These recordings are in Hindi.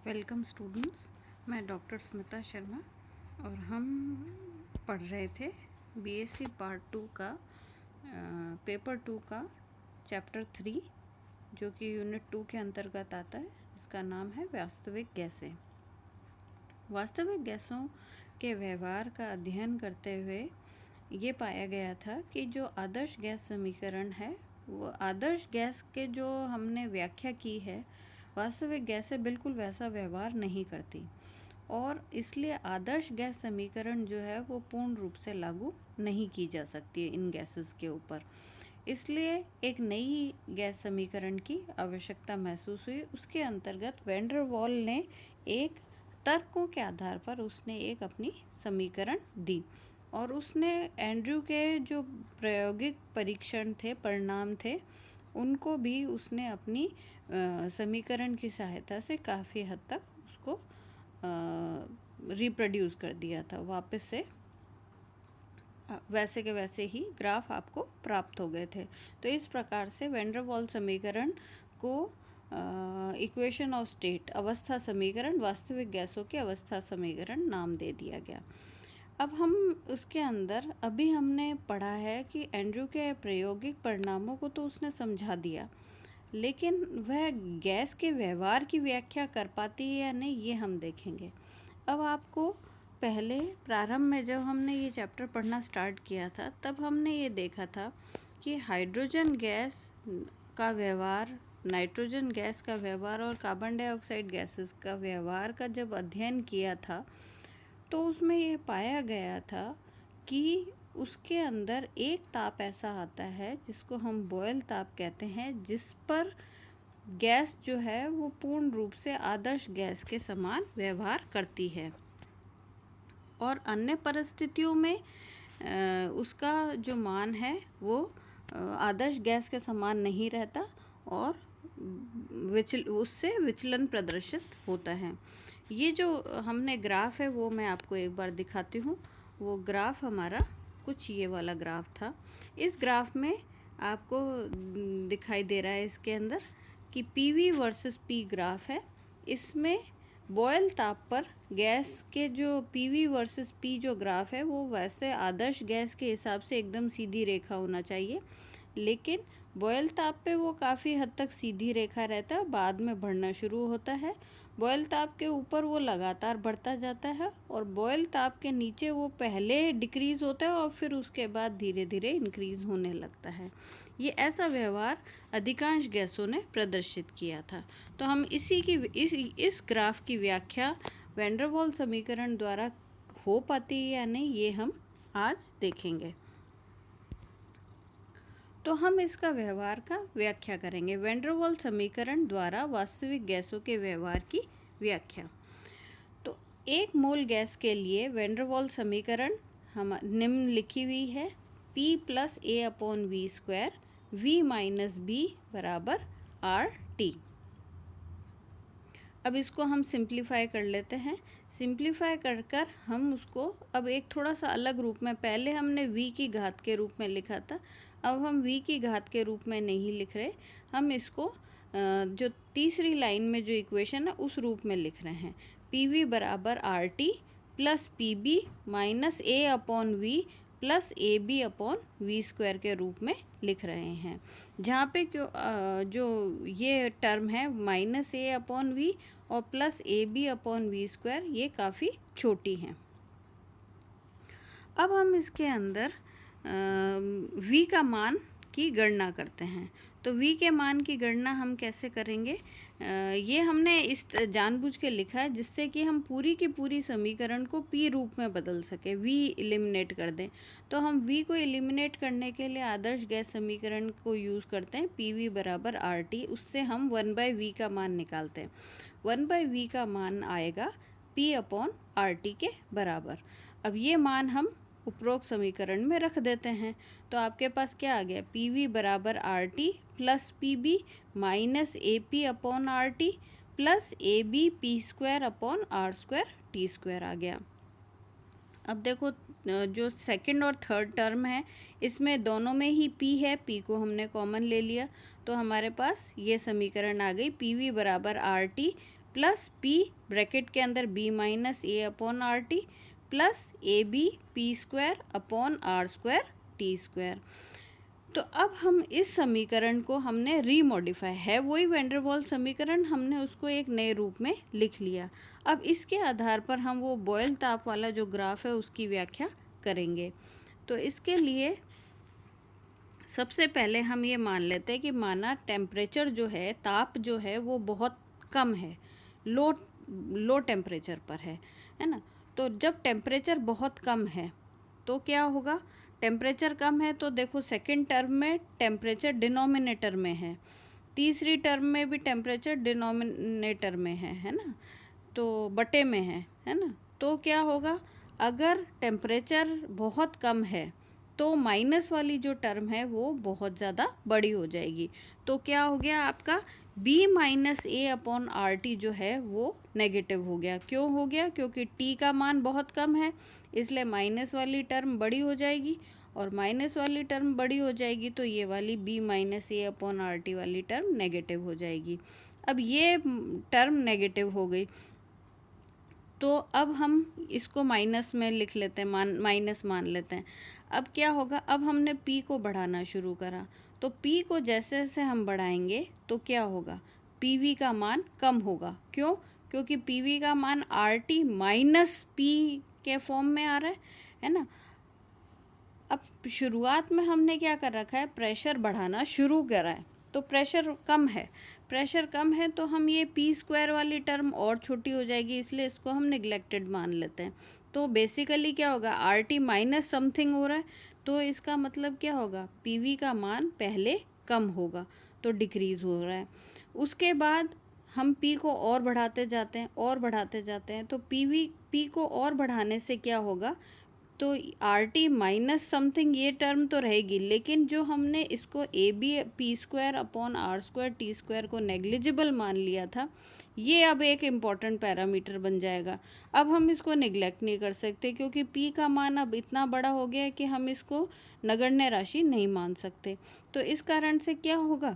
वेलकम स्टूडेंट्स, मैं डॉक्टर स्मिता शर्मा और हम पढ़ रहे थे बीएससी पार्ट 2 का पेपर 2 का चैप्टर 3 जो कि यूनिट 2 के अंतर्गत आता है। इसका नाम है वास्तविक गैसें। वास्तविक गैसों के व्यवहार का अध्ययन करते हुए ये पाया गया था कि जो आदर्श गैस समीकरण है वो आदर्श गैस के जो हमने व्याख्या की है, वास्तविक गैसें बिल्कुल वैसा व्यवहार नहीं करती और इसलिए आदर्श गैस समीकरण जो है वो पूर्ण रूप से लागू नहीं की जा सकती है इन गैसेस के ऊपर। इसलिए एक नई गैस समीकरण की आवश्यकता महसूस हुई। उसके अंतर्गत वैन डर वाल ने एक तर्कों के आधार पर उसने एक अपनी समीकरण दी और उसने एंड्रयू के जो प्रायोगिक परीक्षण थे, परिणाम थे, उनको भी उसने अपनी समीकरण की सहायता से काफ़ी हद तक उसको रिप्रोड्यूस कर दिया था। वापस से वैसे के वैसे ही ग्राफ आपको प्राप्त हो गए थे। तो इस प्रकार से वैन डर वाल समीकरण को इक्वेशन ऑफ स्टेट, अवस्था समीकरण, वास्तविक गैसों के अवस्था समीकरण नाम दे दिया गया। अब हम उसके अंदर अभी हमने पढ़ा है कि एंड्रयू के प्रायोगिक परिणामों को तो उसने समझा दिया, लेकिन वह गैस के व्यवहार की व्याख्या कर पाती है या नहीं, ये हम देखेंगे। अब आपको पहले प्रारंभ में जब हमने ये चैप्टर पढ़ना स्टार्ट किया था तब हमने ये देखा था कि हाइड्रोजन गैस का व्यवहार, नाइट्रोजन गैस का व्यवहार और कार्बन डाइऑक्साइड गैसेस का व्यवहार का जब अध्ययन किया था तो उसमें ये पाया गया था कि उसके अंदर एक ताप ऐसा आता है जिसको हम बॉयल ताप कहते हैं, जिस पर गैस जो है वो पूर्ण रूप से आदर्श गैस के समान व्यवहार करती है और अन्य परिस्थितियों में उसका जो मान है वो आदर्श गैस के समान नहीं रहता और उससे विचलन प्रदर्शित होता है। ये जो हमने ग्राफ है वो मैं आपको एक बार दिखाती हूँ। वो ग्राफ हमारा कुछ ये वाला ग्राफ था। इस ग्राफ में आपको दिखाई दे रहा है इसके अंदर कि पीवी वर्सेस पी ग्राफ है। इसमें बॉयल ताप पर गैस के जो पीवी वर्सेस पी जो ग्राफ है वो वैसे आदर्श गैस के हिसाब से एकदम सीधी रेखा होना चाहिए, लेकिन बॉयल ताप पे वो काफ़ी हद तक सीधी रेखा रहता है, बाद में बढ़ना शुरू होता है। बॉयल ताप के ऊपर वो लगातार बढ़ता जाता है और बॉयल ताप के नीचे वो पहले डिक्रीज़ होता है और फिर उसके बाद धीरे धीरे इंक्रीज़ होने लगता है। ये ऐसा व्यवहार अधिकांश गैसों ने प्रदर्शित किया था। तो हम इस ग्राफ की व्याख्या वैन डर वाल समीकरण द्वारा हो पाती है या नहीं, ये हम आज देखेंगे। तो हम इसका व्यवहार का व्याख्या करेंगे। वैन डर वाल समीकरण द्वारा वास्तविक गैसों के व्यवहार की व्याख्या। तो एक मोल गैस के लिए वैन डर वाल समीकरण हम निम्न लिखी हुई है: P plus A upon V square V minus B बराबर RT। अब इसको हम सिंप्लीफाई कर लेते हैं। सिंप्लीफाई कर कर हम उसको अब एक थोड़ा सा अलग रूप में, पहले हमने v की घात के रूप में लिखा था, अब हम v की घात के रूप में नहीं लिख रहे, हम इसको जो तीसरी लाइन में जो इक्वेशन है उस रूप में लिख रहे हैं। pv बराबर RT plus pb minus a upon V plus A B upon V square के रूप में लिख रहे हैं, जहाँ पे जो ये टर्म है माइनस ए अपॉन वी और plus A B upon V square, ये काफ़ी छोटी हैं। अब हम इसके अंदर v का मान की गणना करते हैं। तो v के मान की गणना हम कैसे करेंगे? ये हमने इस जानबूझ के लिखा है जिससे कि हम पूरी की पूरी समीकरण को p रूप में बदल सके, v एलिमिनेट कर दें। तो हम v को एलिमिनेट करने के लिए आदर्श गैस समीकरण को यूज़ करते हैं, pv बराबर RT। उससे हम 1/v का मान निकालते हैं। 1/v का मान आएगा p अपॉन RT के बराबर। अब ये मान हम उपरोक्त समीकरण में रख देते हैं। तो आपके पास क्या आ गया? पी वी बराबर RT plus P B minus A P upon RT plus A B P square upon R square T square आ गया। अब देखो जो सेकंड और थर्ड टर्म है इसमें दोनों में ही p है, p को हमने कॉमन ले लिया, तो हमारे पास ये समीकरण आ गई। पी वी बराबर RT प्लस पी ब्रैकेट के अंदर B minus A upon R T plus A B P square upon R square T square. तो अब हम इस समीकरण को हमने रीमॉडिफाई, है वही वैन डर वाल्स समीकरण, हमने उसको एक नए रूप में लिख लिया। अब इसके आधार पर हम वो बॉयल ताप वाला जो ग्राफ है उसकी व्याख्या करेंगे। तो इसके लिए सबसे पहले हम ये मान लेते हैं कि माना टेम्परेचर जो है, ताप जो है वो बहुत कम है, लो टेम्परेचर पर है ना। तो जब टेम्परेचर बहुत कम है तो क्या होगा, टेम्परेचर कम है तो देखो सेकंड टर्म में टेम्परेचर डिनोमिनेटर में है, तीसरी टर्म में भी टेम्परेचर डिनोमिनेटर में है ना, तो बटे में है ना। तो क्या होगा, अगर टेम्परेचर बहुत कम है तो माइनस वाली जो टर्म है वो बहुत ज़्यादा बड़ी हो जाएगी। तो क्या हो गया आपका b minus A upon R T जो है वो नेगेटिव हो गया। क्यों हो गया, क्योंकि t का मान बहुत कम है, इसलिए माइनस वाली टर्म बड़ी हो जाएगी, और माइनस वाली टर्म बड़ी हो जाएगी तो ये वाली b minus A upon R T वाली टर्म नेगेटिव हो जाएगी। अब ये टर्म नेगेटिव हो गई तो अब हम इसको माइनस में लिख लेते हैं, माइनस मान लेते हैं। अब क्या होगा, अब हमने p को बढ़ाना शुरू करा, तो p को जैसे जैसे हम बढ़ाएंगे तो क्या होगा, pv का मान कम होगा। क्यों, क्योंकि pv का मान RT माइनस p के फॉर्म में आ रहा है ना। अब शुरुआत में हमने क्या कर रखा है, प्रेशर बढ़ाना शुरू करा है, तो प्रेशर कम है तो हम ये पी स्क्वायर वाली टर्म और छोटी हो जाएगी, इसलिए इसको हम निगलेक्टेड मान लेते हैं। तो बेसिकली क्या होगा, आर टी माइनस समथिंग हो रहा है, तो इसका मतलब क्या होगा, पीवी का मान पहले कम होगा, तो डिक्रीज़ हो रहा है। उसके बाद हम पी को और बढ़ाते जाते हैं तो पी को और बढ़ाने से क्या होगा, तो आर टी माइनस समथिंग ये टर्म तो रहेगी, लेकिन जो हमने इसको A B P square upon R square T square को नेग्लिजिबल मान लिया था, ये अब एक इम्पॉर्टेंट पैरामीटर बन जाएगा। अब हम इसको निगलेक्ट नहीं कर सकते, क्योंकि पी का मान अब इतना बड़ा हो गया है कि हम इसको नगण्य राशि नहीं मान सकते। तो इस कारण से क्या होगा,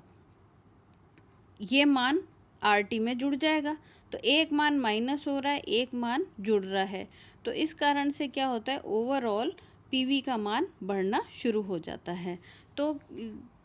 ये मान आर टी में जुड़ जाएगा, तो एक मान माइनस हो रहा है, एक मान जुड़ रहा है, तो इस कारण से क्या होता है, ओवरऑल पीवी का मान बढ़ना शुरू हो जाता है। तो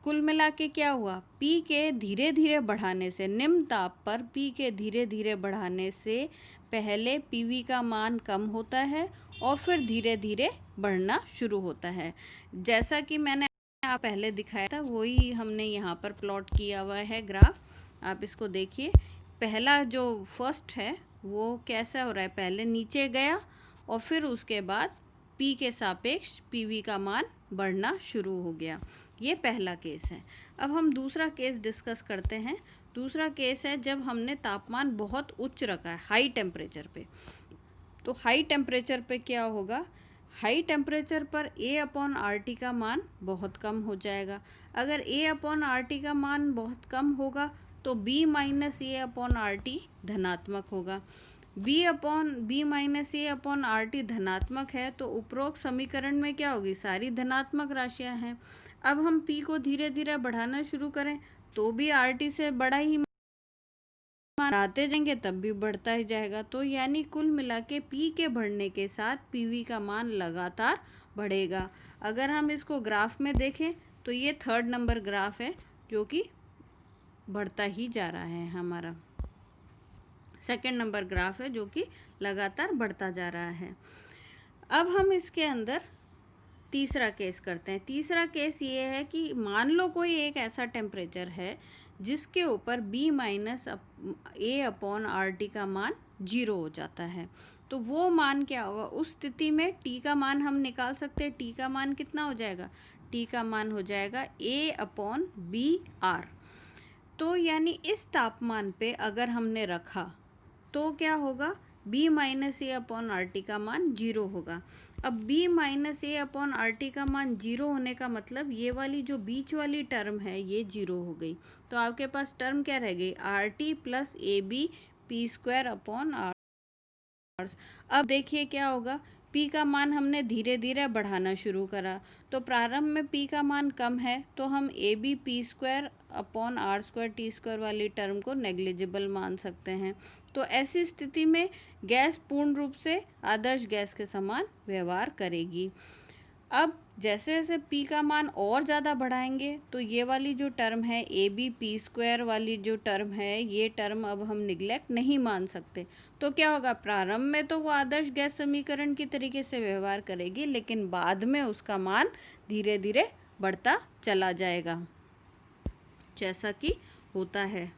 कुल मिला के क्या हुआ, पी के धीरे धीरे बढ़ाने से, निम्न ताप पर पी के धीरे धीरे बढ़ाने से पहले पीवी का मान कम होता है और फिर धीरे धीरे बढ़ना शुरू होता है। जैसा कि मैंने आप पहले दिखाया था वही हमने यहाँ पर प्लॉट किया हुआ है ग्राफ, आप इसको देखिए। पहला जो फर्स्ट है वो कैसा हो रहा है, पहले नीचे गया और फिर उसके बाद p के सापेक्ष pv का मान बढ़ना शुरू हो गया। ये पहला केस है। अब हम दूसरा केस डिस्कस करते हैं। दूसरा केस है जब हमने तापमान बहुत उच्च रखा है, हाई टेम्परेचर पे। तो हाई टेम्परेचर पे क्या होगा, हाई टेम्परेचर पर A अपॉन आर टी का मान बहुत कम हो जाएगा। अगर A अपॉन आर टी का मान बहुत कम होगा तो B minus A upon R T धनात्मक होगा। B minus A upon R T धनात्मक है तो उपरोक्त समीकरण में क्या होगी, सारी धनात्मक राशियां हैं। अब हम P को धीरे धीरे बढ़ाना शुरू करें तो भी आर टी से बड़ा ही बढ़ाते जाएंगे तब भी बढ़ता ही जाएगा। तो यानी कुल मिला के पी के बढ़ने के साथ पीवी का मान लगातार बढ़ेगा। अगर हम इसको ग्राफ में देखें तो ये थर्ड नंबर ग्राफ है जो कि बढ़ता ही जा रहा है, हमारा सेकंड नंबर ग्राफ है जो कि लगातार बढ़ता जा रहा है। अब हम इसके अंदर तीसरा केस करते हैं। तीसरा केस ये है कि मान लो कोई एक ऐसा टेम्परेचर है जिसके ऊपर B minus A upon R T का मान 0 हो जाता है। तो वो मान क्या होगा, उस स्थिति में T का मान हम निकाल सकते हैं। T का मान कितना हो जाएगा, T का मान हो जाएगा A अपॉन बी आर। तो यानी इस तापमान पे अगर हमने रखा तो क्या होगा, B minus A upon R T का मान 0 होगा। अब B minus A upon R T का मान 0 होने का मतलब ये वाली जो बीच वाली टर्म है ये 0 हो गई। तो आपके पास टर्म क्या रह गई, R T plus A B P square upon R. अब देखिए क्या होगा, P का मान हमने धीरे धीरे बढ़ाना शुरू करा, तो प्रारंभ में P का मान कम है तो हम AB P² upon R² T² वाली टर्म को नेग्लिजिबल मान सकते हैं। तो ऐसी स्थिति में गैस पूर्ण रूप से आदर्श गैस के समान व्यवहार करेगी। अब जैसे जैसे P का मान और ज़्यादा बढ़ाएंगे तो ये वाली जो टर्म है AB P² वाली जो टर्म है, ये टर्म अब हम निग्लेक्ट नहीं मान सकते। तो क्या होगा, प्रारंभ में तो वो आदर्श गैस समीकरण की तरीके से व्यवहार करेगी, लेकिन बाद में उसका मान धीरे धीरे बढ़ता चला जाएगा, जैसा कि होता है।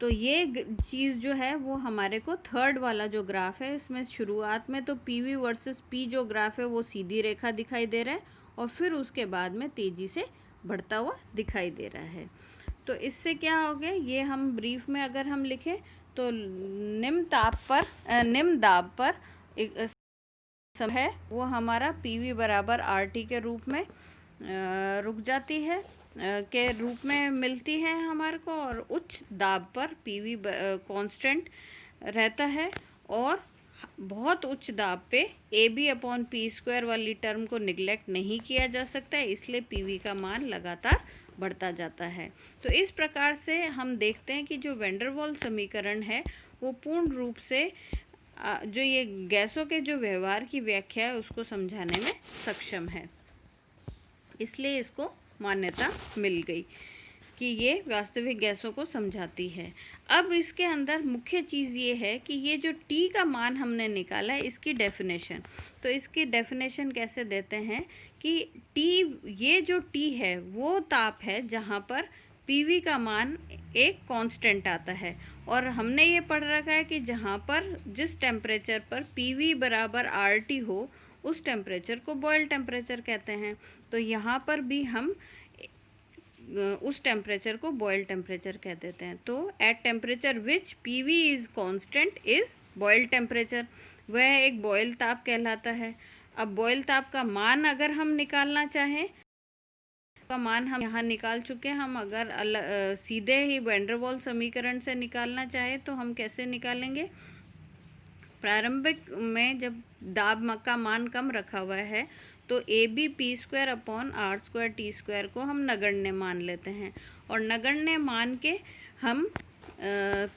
तो ये चीज़ जो है वो हमारे को थर्ड वाला जो ग्राफ है, इसमें शुरुआत में तो PV वर्सेस P जो ग्राफ है वो सीधी रेखा दिखाई दे रहा है और फिर उसके बाद में तेज़ी से बढ़ता हुआ दिखाई दे रहा है। तो इससे क्या हो गया, ये हम ब्रीफ में अगर हम लिखें तो निम्न दाब पर एक समय है वो हमारा PV बराबर RT के रूप में रुक जाती है के रूप में मिलती है हमारे को, और उच्च दाब पर PV कांस्टेंट रहता है, और बहुत उच्च दाब पे AB अपॉन P² वाली टर्म को निगलेक्ट नहीं किया जा सकता है, इसलिए PV का मान लगातार बढ़ता जाता है। तो इस प्रकार से हम देखते हैं कि जो वैन डर वाल्स समीकरण है वो पूर्ण रूप से जो ये गैसों के जो व्यवहार की व्याख्या है उसको समझाने में सक्षम है, इसलिए इसको मान्यता मिल गई कि ये वास्तविक गैसों को समझाती है। अब इसके अंदर मुख्य चीज़ ये है कि ये जो T का मान हमने निकाला है इसकी डेफिनेशन, तो इसकी डेफिनेशन कैसे देते हैं कि T, ये जो T है वो ताप है जहाँ पर PV का मान एक कांस्टेंट आता है, और हमने ये पढ़ रखा है कि जहाँ पर जिस टेम्परेचर पर PV बराबर RT हो उस टेम्परेचर को बॉयल टेम्परेचर कहते हैं। तो यहाँ पर भी हम उस टेम्परेचर को बॉयल टेम्परेचर कह देते हैं। तो at temperature which PV is constant is Boyle temperature, वह एक बॉयल ताप कहलाता है। अब बॉयल ताप का मान अगर हम निकालना चाहें, का मान हम यहाँ निकाल चुके हैं, हम अगर सीधे ही वैन डर वाल्स समीकरण से निकालना चाहे तो हम कैसे निकालेंगे। प्रारंभिक में जब दाब का मान कम रखा हुआ है तो AB P² upon R² T² को हम नगण्य मान लेते हैं, और नगण्य मान के हम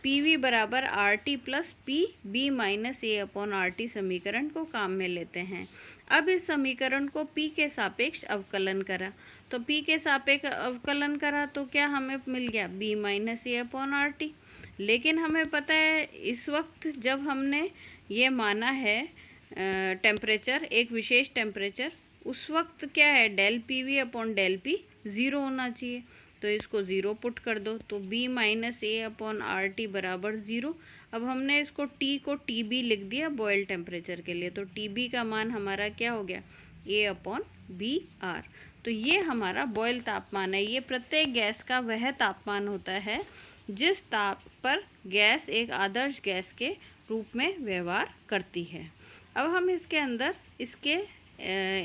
PV बराबर RT plus PB minus A upon RT समीकरण को काम में लेते हैं। अब इस समीकरण को P के सापेक्ष अवकलन करा, तो P के सापेक्ष अवकलन करा तो क्या हमें मिल गया, B minus A upon RT। लेकिन हमें पता है इस वक्त जब हमने ये माना है टेम्परेचर, एक विशेष टेम्परेचर, उस वक्त क्या है, del PV upon del P 0 होना चाहिए, तो इसको 0 पुट कर दो, तो B minus A upon RT बराबर 0। अब हमने इसको T को TB लिख दिया बॉयल टेम्परेचर के लिए, तो TB का मान हमारा क्या हो गया, A अपॉन BR। तो ये हमारा बॉयल तापमान है। ये प्रत्येक गैस का वह तापमान होता है जिस ताप पर गैस एक आदर्श गैस के रूप में व्यवहार करती है। अब हम इसके अंदर इसके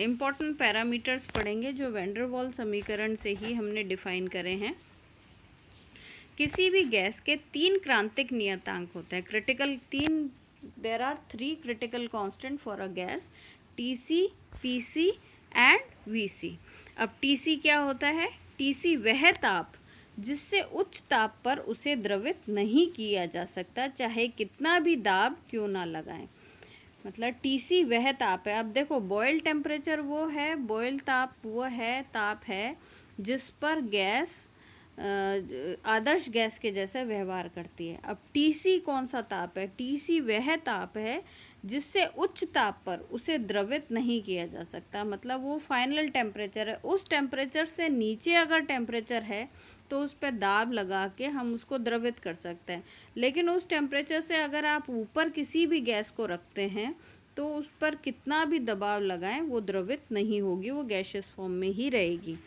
इम्पॉर्टेंट पैरामीटर्स पढ़ेंगे जो वैन डर वाल्स समीकरण से ही हमने डिफाइन करे हैं। किसी भी गैस के 3 क्रांतिक नियतांक होते हैं, there are 3 critical constant for a gas, TC, PC and VC। अब TC क्या होता है, TC वह ताप जिससे उच्च ताप पर उसे द्रवित नहीं किया जा सकता, चाहे कितना भी दाब क्यों ना लगाएं। मतलब TC वह ताप है। अब देखो बॉयल टेम्परेचर वो है, बॉयल ताप वो है, ताप है जिस पर गैस आदर्श गैस के जैसा व्यवहार करती है। अब TC कौन सा ताप है, TC वह ताप है जिससे उच्च ताप पर उसे द्रवित नहीं किया जा सकता, मतलब वो फाइनल टेम्परेचर है। उस टेम्परेचर से नीचे अगर टेम्परेचर है तो उस पर दाब लगा के हम उसको द्रवित कर सकते हैं, लेकिन उस टेम्परेचर से अगर आप ऊपर किसी भी गैस को रखते हैं तो उस पर कितना भी दबाव लगाएं वो द्रवित नहीं होगी, वो गैसियस फॉर्म में ही रहेगी।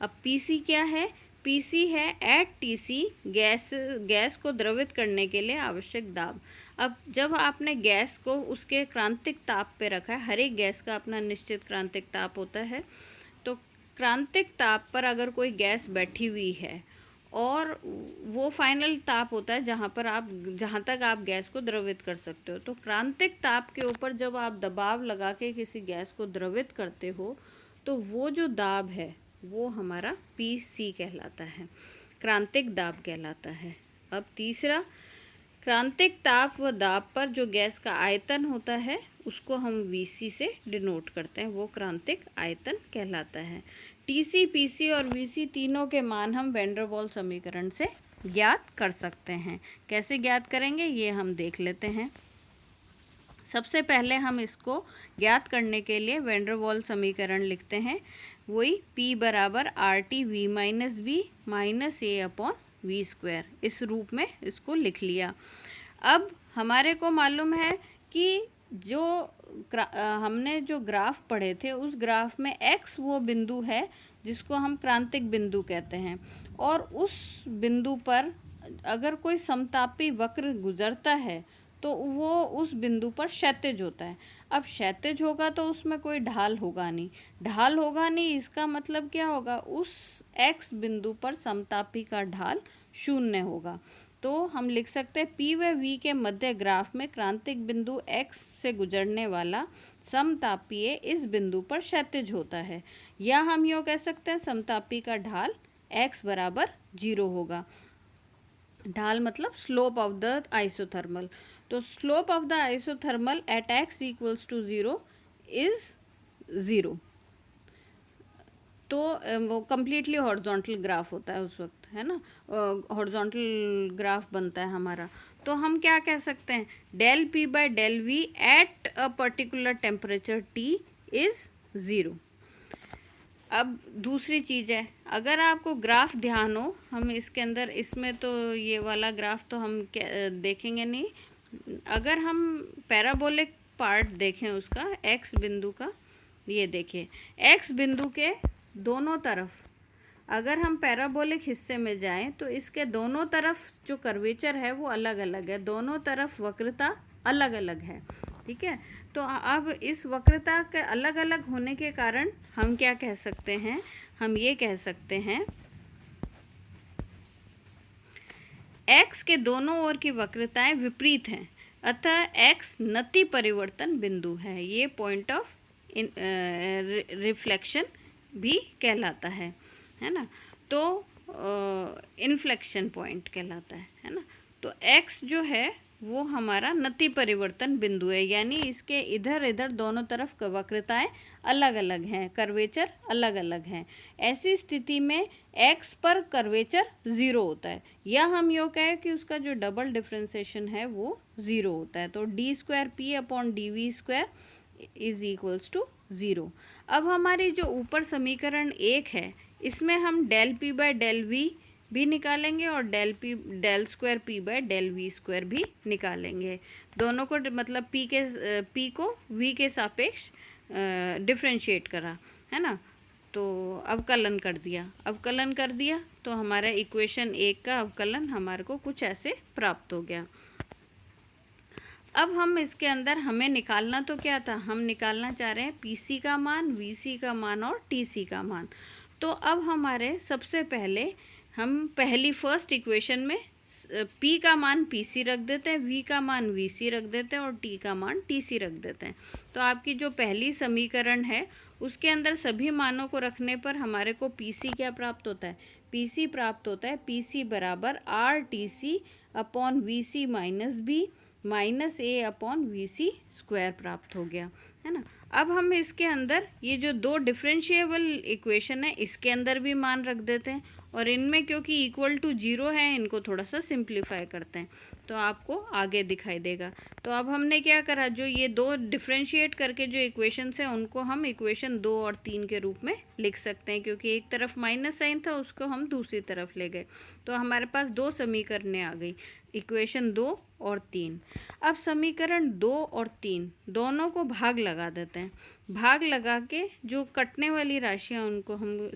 अब PC क्या है, PC है एट TC गैस को द्रवित करने के लिए आवश्यक दाब। अब जब आपने गैस को उसके क्रांतिक ताप पे रखा है, हर एक गैस का अपना निश्चित क्रांतिक ताप होता है, तो क्रांतिक ताप पर अगर कोई गैस बैठी हुई है और वो फाइनल ताप होता है जहाँ तक आप गैस को द्रवित कर सकते हो। तो क्रांतिक ताप के ऊपर जब आप दबाव लगा के किसी गैस को द्रवित करते हो तो वो जो दाब है वो हमारा PC कहलाता है, क्रांतिक दाब कहलाता है। अब तीसरा, क्रांतिक ताप व दाब पर जो गैस का आयतन होता है उसको हम VC से डिनोट करते हैं, वो क्रांतिक आयतन कहलाता है। TC, PC और VC तीनों के मान हम वैन डर वाल्स समीकरण से ज्ञात कर सकते हैं। कैसे ज्ञात करेंगे ये हम देख लेते हैं। सबसे पहले हम इसको ज्ञात करने के लिए वैन डर वाल्स समीकरण लिखते हैं, वही P बराबर RT V minus B minus A/V², इस रूप में इसको लिख लिया। अब हमारे को मालूम है कि जो हमने जो ग्राफ पढ़े थे उस ग्राफ में x वो बिंदु है जिसको हम क्रांतिक बिंदु कहते हैं, और उस बिंदु पर अगर कोई समतापी वक्र गुजरता है तो वो उस बिंदु पर क्षैतिज होता है। अब क्षैतिज होगा तो उसमें कोई ढाल होगा नहीं, इसका मतलब क्या होगा, उस x बिंदु पर समतापी का ढाल 0 होगा। तो हम लिख सकते हैं P व V के मध्य ग्राफ में क्रांतिक बिंदु x से गुजरने वाला समतापीय इस बिंदु पर क्षैतिज होता है, या हम यूँ कह सकते हैं समतापी का ढाल x बराबर 0 होगा। ढाल मतलब स्लोप ऑफ द आइसोथर्मल। तो slope of the isothermal at x equals to 0 is 0। तो वो कम्प्लीटली हॉरिजॉन्टल ग्राफ होता है उस वक्त, है ना, हॉरिजॉन्टल ग्राफ बनता है हमारा। तो हम क्या कह सकते हैं, del P by del V at a particular temperature T is 0। अब दूसरी चीज़ है, अगर आपको ग्राफ ध्यान हो, हम इसके अंदर इसमें तो ये वाला ग्राफ तो हम देखेंगे नहीं, अगर हम पैराबोलिक पार्ट देखें उसका x बिंदु का, ये देखिए x बिंदु के दोनों तरफ अगर हम पैराबोलिक हिस्से में जाएं तो इसके दोनों तरफ जो कर्वेचर है वो अलग अलग है, दोनों तरफ वक्रता अलग अलग है, ठीक है। तो अब इस वक्रता के अलग अलग होने के कारण हम क्या कह सकते हैं, हम ये कह सकते हैं x के दोनों ओर की वक्रताएं विपरीत हैं, अतः x नति परिवर्तन बिंदु है। ये पॉइंट ऑफ रिफ्लेक्शन भी कहलाता है ना। तो इन्फ्लेक्शन पॉइंट कहलाता है ना। तो x जो है वो हमारा नति परिवर्तन बिंदु है, यानी इसके इधर इधर दोनों तरफ वक्रताएं अलग अलग हैं, कर्वेचर अलग अलग हैं। ऐसी स्थिति में x पर कर्वेचर 0 होता है, या हम यो कहें कि उसका जो डबल डिफ्रेंसिएशन है वो 0 होता है। तो d²p/dv² इज इक्वल्स टू 0। अब हमारी जो ऊपर समीकरण 1 है इसमें हम del P by del V भी निकालेंगे और del square P by del V² भी निकालेंगे। दोनों को मतलब P को V के सापेक्ष डिफ्रेंशिएट करा, है ना। तो अवकलन कर दिया तो हमारा इक्वेशन 1 का अवकलन हमारे को कुछ ऐसे प्राप्त हो गया। अब हम इसके अंदर हमें निकालना तो क्या था, हम निकालना चाह रहे हैं PC का मान, VC का मान और TC का मान। तो अब हमारे सबसे पहले हम पहली फर्स्ट इक्वेशन में P का मान PC रख देते हैं, V का मान VC रख देते हैं और T का मान TC रख देते हैं। तो आपकी जो पहली समीकरण है उसके अंदर सभी मानों को रखने पर हमारे को PC क्या प्राप्त होता है, PC प्राप्त होता है PC बराबर RTC/VC minus B minus A/VC² प्राप्त हो गया, है ना। अब हम इसके अंदर ये जो दो डिफरेंशिएबल इक्वेशन है इसके अंदर भी मान रख देते हैं, और इनमें क्योंकि इक्वल टू 0 है इनको थोड़ा सा सिंप्लीफाई करते हैं तो आपको आगे दिखाई देगा। तो अब हमने क्या करा, जो ये दो डिफरेंशिएट करके जो इक्वेशंस हैं उनको हम इक्वेशन 2 और 3 के रूप में लिख सकते हैं, क्योंकि एक तरफ माइनस साइन था उसको हम दूसरी तरफ ले गए। तो हमारे पास दो समीकरणें आ गई, इक्वेशन 2 और 3। अब समीकरण 2 और 3 दोनों को भाग लगा देते हैं। भाग लगा के जो कटने वाली राशियाँ उनको हम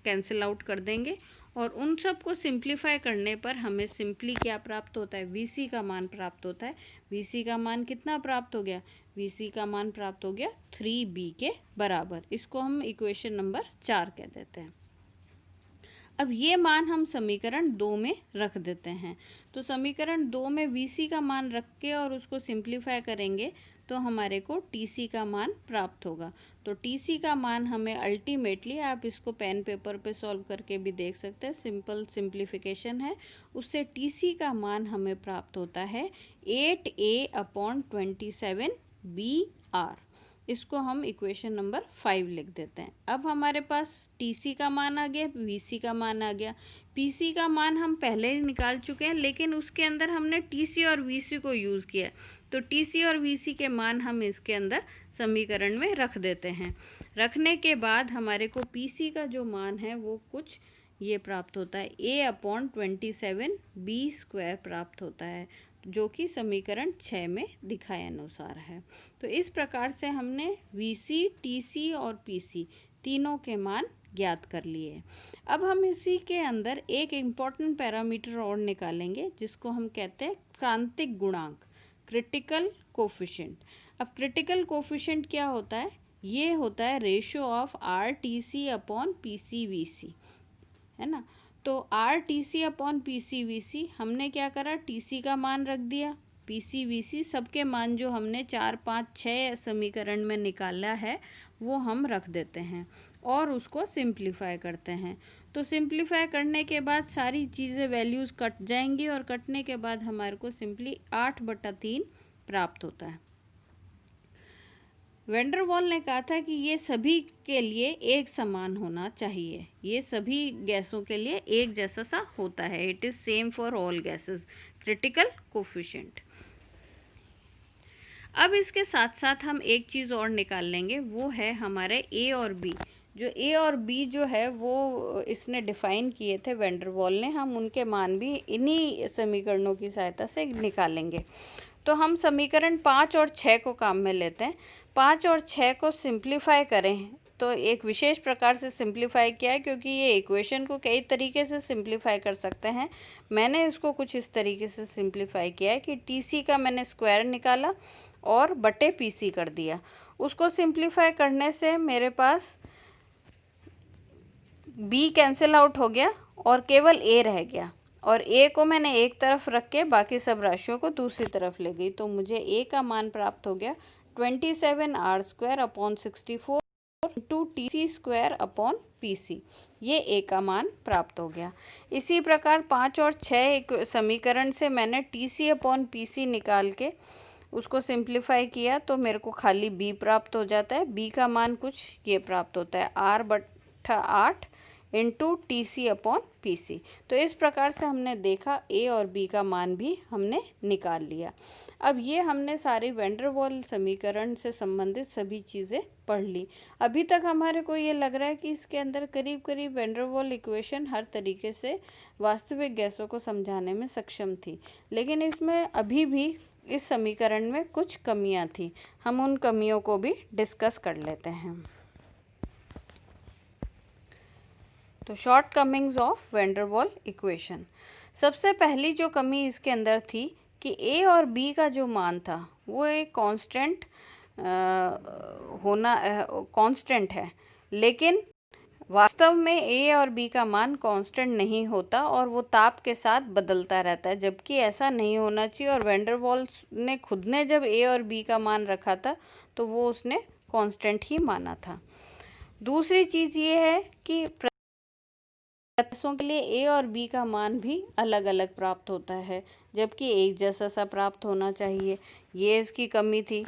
कैंसिल आउट कर देंगे, और उन सब को सिंप्लीफाई करने पर हमें सिंपली क्या प्राप्त होता है, VC का मान प्राप्त होता है। VC का मान कितना प्राप्त हो गया, VC का मान प्राप्त हो गया 3B के बराबर। इसको हम इक्वेशन नंबर 4 कह देते हैं। अब ये मान हम समीकरण 2 में रख देते हैं। तो समीकरण 2 में Vc का मान रख के और उसको सिंप्लीफाई करेंगे तो हमारे को Tc का मान प्राप्त होगा। तो Tc का मान हमें अल्टीमेटली, आप इसको पेन पेपर पे सॉल्व करके भी देख सकते हैं, सिंपल सिंप्लीफिकेशन है, उससे Tc का मान हमें प्राप्त होता है 8a/27br। इसको हम इक्वेशन नंबर 5 लिख देते हैं। अब हमारे पास Tc का मान आ गया, Vc का मान आ गया। Pc का मान हम पहले ही निकाल चुके हैं, लेकिन उसके अंदर हमने Tc और Vc को यूज़ किया है। तो Tc और Vc के मान हम इसके अंदर समीकरण में रख देते हैं। रखने के बाद हमारे को Pc का जो मान है वो कुछ ये प्राप्त होता है, a/27b² प्राप्त होता है, जो कि समीकरण 6 में दिखाए अनुसार है। तो इस प्रकार से हमने Vc, Tc और Pc तीनों के मान ज्ञात कर लिए। अब हम इसी के अंदर एक इम्पॉर्टेंट पैरामीटर और निकालेंगे, जिसको हम कहते हैं क्रांतिक गुणांक, क्रिटिकल कोफिशिएंट। अब क्रिटिकल कोफिशिएंट क्या होता है? ये होता है रेशियो ऑफ RTc/PcVc, है ना। तो RTc/PcVc हमने क्या करा, TC का मान रख दिया, PcVc सबके मान जो हमने 4, 5, 6 समीकरण में निकाला है वो हम रख देते हैं और उसको सिंप्लीफाई करते हैं। तो सिंप्लीफाई करने के बाद सारी चीज़ें, वैल्यूज़ कट जाएंगी और कटने के बाद हमारे को सिंपली 8/3 प्राप्त होता है। वेंडर वॉल ने कहा था कि ये सभी के लिए एक समान होना चाहिए, ये सभी गैसों के लिए एक जैसा सा होता है, it is same for all gases, critical coefficient. अब इसके साथ साथ हम एक चीज़ और निकाल लेंगे, वो है हमारे ए और बी। जो ए और बी जो है वो इसने डिफ़ाइन किए थे वेंडर वॉल ने, हम उनके मान भी इन्हीं समीकरणों की सहायता से निकालेंगे। तो हम समीकरण 5 और 6 को काम में लेते हैं। 5 और 6 को सिंप्लीफाई करें तो एक विशेष प्रकार से सिंप्लीफाई किया है, क्योंकि ये इक्वेशन को कई तरीके से सिंप्लीफाई कर सकते हैं। मैंने इसको कुछ इस तरीके से सिंप्लीफाई किया है कि टीसी का मैंने स्क्वायर निकाला और बटे पीसी कर दिया। उसको सिंप्लीफाई करने से मेरे पास बी कैंसिल आउट हो गया और केवल ए रह गया, और ए को मैंने एक तरफ रख के बाकी सब राशियों को दूसरी तरफ ले गई। तो मुझे ए का मान प्राप्त हो गया 27r²/64 इंटू TC²/PC। ये ए का मान प्राप्त हो गया। इसी प्रकार 5 और 6 समीकरण से मैंने TC/PC निकाल के उसको सिंप्लीफाई किया तो मेरे को खाली बी प्राप्त हो जाता है। बी का मान कुछ ये प्राप्त होता है, r/8 इंटू TC/PC। तो इस प्रकार से हमने देखा ए और बी का मान भी हमने निकाल लिया। अब ये हमने सारी वेंडर वॉल समीकरण से संबंधित सभी चीज़ें पढ़ ली। अभी तक हमारे को ये लग रहा है कि इसके अंदर करीब करीब वेंडर वॉल इक्वेशन हर तरीके से वास्तविक गैसों को समझाने में सक्षम थी, लेकिन इसमें अभी भी इस समीकरण में कुछ कमियां थी। हम उन कमियों को भी डिस्कस कर लेते हैं। तो shortcomings of van der Waals equation. सबसे पहली जो कमी इसके अंदर थी कि ए और बी का जो मान था वो एक कांस्टेंट कांस्टेंट है, लेकिन वास्तव में ए और बी का मान कांस्टेंट नहीं होता और वो ताप के साथ बदलता रहता है, जबकि ऐसा नहीं होना चाहिए। और वेंडर वॉल्स ने खुद ने जब ए और बी का मान रखा था तो वो उसने कांस्टेंट ही माना था। दूसरी चीज़ ये है कि गैसों के लिए ए और बी का मान भी अलग अलग प्राप्त होता है, जबकि एक जैसा सा प्राप्त होना चाहिए, ये इसकी कमी थी।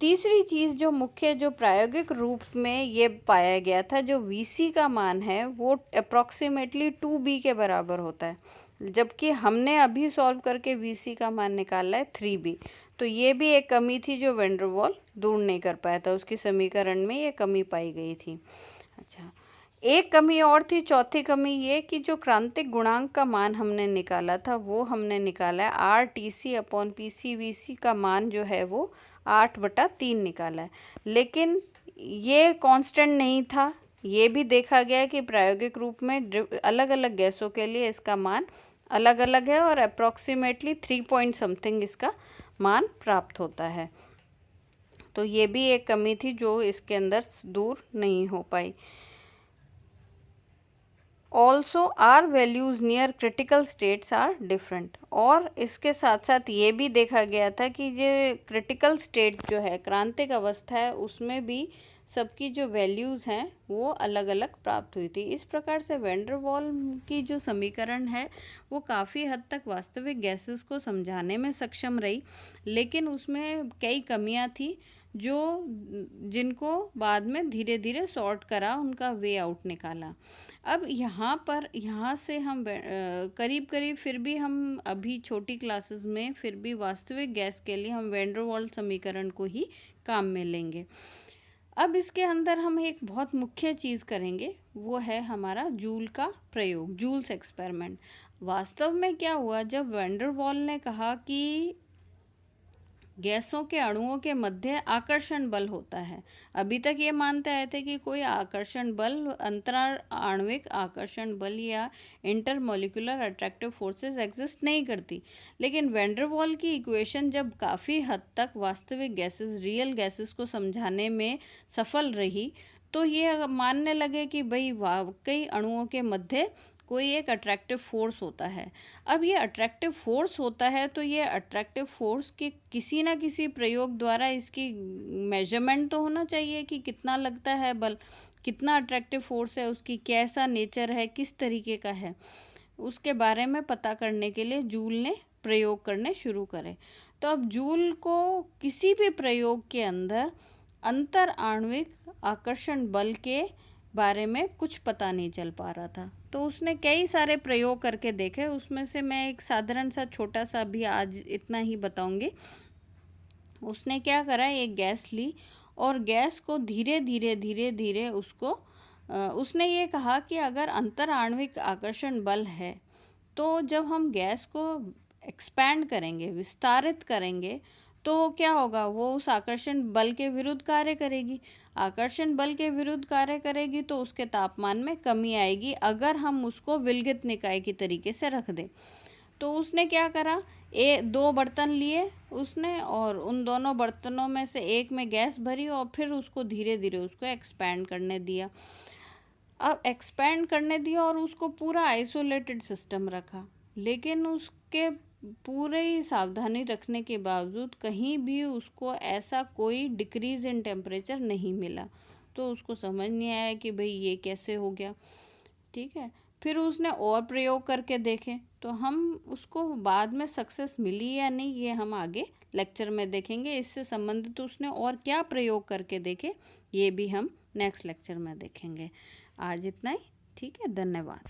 तीसरी चीज़ जो मुख्य, जो प्रायोगिक रूप में ये पाया गया था, जो Vc का मान है वो अप्रॉक्सीमेटली 2b के बराबर होता है, जबकि हमने अभी सॉल्व करके Vc का मान निकाला है 3b। तो ये भी एक कमी थी जो वेंडर वॉल दूर नहीं कर पाया था, उसकी समीकरण में ये कमी पाई गई थी। अच्छा, एक कमी और थी, चौथी कमी ये कि जो क्रांतिक गुणांक का मान हमने निकाला था वो हमने निकाला है RTc/PcVc का मान जो है वो 8/3 निकाला है, लेकिन ये कांस्टेंट नहीं था। ये भी देखा गया कि प्रायोगिक रूप में अलग अलग गैसों के लिए इसका मान अलग अलग है और अप्रॉक्सीमेटली 3 पॉइंट समथिंग इसका मान प्राप्त होता है। तो ये भी एक कमी थी जो इसके अंदर दूर नहीं हो पाई। Also are values near critical states are different. और इसके साथ साथ ये भी देखा गया था कि जो क्रिटिकल स्टेट जो है, क्रांतिक अवस्था है, उसमें भी सबकी जो वैल्यूज़ हैं वो अलग अलग प्राप्त हुई थी। इस प्रकार से वैन डर वाल की जो समीकरण है वो काफ़ी हद तक वास्तविक गैसेस को समझाने में सक्षम रही, लेकिन उसमें कई कमियां थी जो जिनको बाद में धीरे धीरे सॉर्ट करा, उनका वे आउट निकाला। अब यहाँ से हम करीब करीब फिर भी हम अभी छोटी क्लासेस में फिर भी वास्तविक गैस के लिए हम वैन डर वाल समीकरण को ही काम में लेंगे। अब इसके अंदर हम एक बहुत मुख्य चीज़ करेंगे, वो है हमारा जूल का प्रयोग, जूल्स एक्सपेरिमेंट। वास्तव में क्या हुआ, जब वैन डर वाल ने कहा कि गैसों के अणुओं के मध्य आकर्षण बल होता है। अभी तक ये मानते आए थे कि कोई आकर्षण बल, अंतराण्विक आकर्षण बल या इंटरमोलिकुलर अट्रैक्टिव फोर्सेस एग्जिस्ट नहीं करती। लेकिन वैन डर वाल की इक्वेशन जब काफ़ी हद तक वास्तविक गैसेस, रियल गैसेस को समझाने में सफल रही, तो ये मानने लगे कि भाई वाकई अणुओं के मध्य कोई एक अट्रैक्टिव फोर्स होता है। अब ये अट्रैक्टिव फोर्स होता है तो ये अट्रैक्टिव फोर्स के किसी ना किसी प्रयोग द्वारा इसकी मेजरमेंट तो होना चाहिए कि कितना लगता है बल, कितना अट्रैक्टिव फोर्स है, उसकी कैसा नेचर है, किस तरीके का है, उसके बारे में पता करने के लिए जूल ने प्रयोग करने शुरू करे। तो अब जूल को किसी भी प्रयोग के अंदर अंतर आणविक आकर्षण बल के बारे में कुछ पता नहीं चल पा रहा था, तो उसने कई सारे प्रयोग करके देखे। उसमें से मैं एक साधारण सा छोटा सा भी आज इतना ही बताऊंगी। उसने क्या करा, एक गैस ली और गैस को धीरे धीरे धीरे धीरे उसने ये कहा कि अगर अंतर आणविक आकर्षण बल है तो जब हम गैस को एक्सपैंड करेंगे, विस्तारित करेंगे, तो क्या होगा, वो उस आकर्षण बल के विरुद्ध कार्य करेगी। आकर्षण बल के विरुद्ध कार्य करेगी तो उसके तापमान में कमी आएगी अगर हम उसको विलगित निकाय की तरीके से रख दें। तो उसने क्या करा, दो बर्तन लिए उसने और उन दोनों बर्तनों में से एक में गैस भरी और फिर उसको धीरे धीरे उसको एक्सपैंड करने दिया। अब एक्सपैंड करने दिया और उसको पूरा आइसोलेटेड सिस्टम रखा, लेकिन उसके पूरे ही सावधानी रखने के बावजूद कहीं भी उसको ऐसा कोई डिक्रीज इन टेम्परेचर नहीं मिला। तो उसको समझ नहीं आया कि भाई ये कैसे हो गया। ठीक है, फिर उसने और प्रयोग करके देखे, तो हम उसको बाद में सक्सेस मिली या नहीं ये हम आगे लेक्चर में देखेंगे। इससे संबंधित उसने और क्या प्रयोग करके देखे ये भी हम नेक्स्ट लेक्चर में देखेंगे। आज इतना ही, ठीक है, धन्यवाद।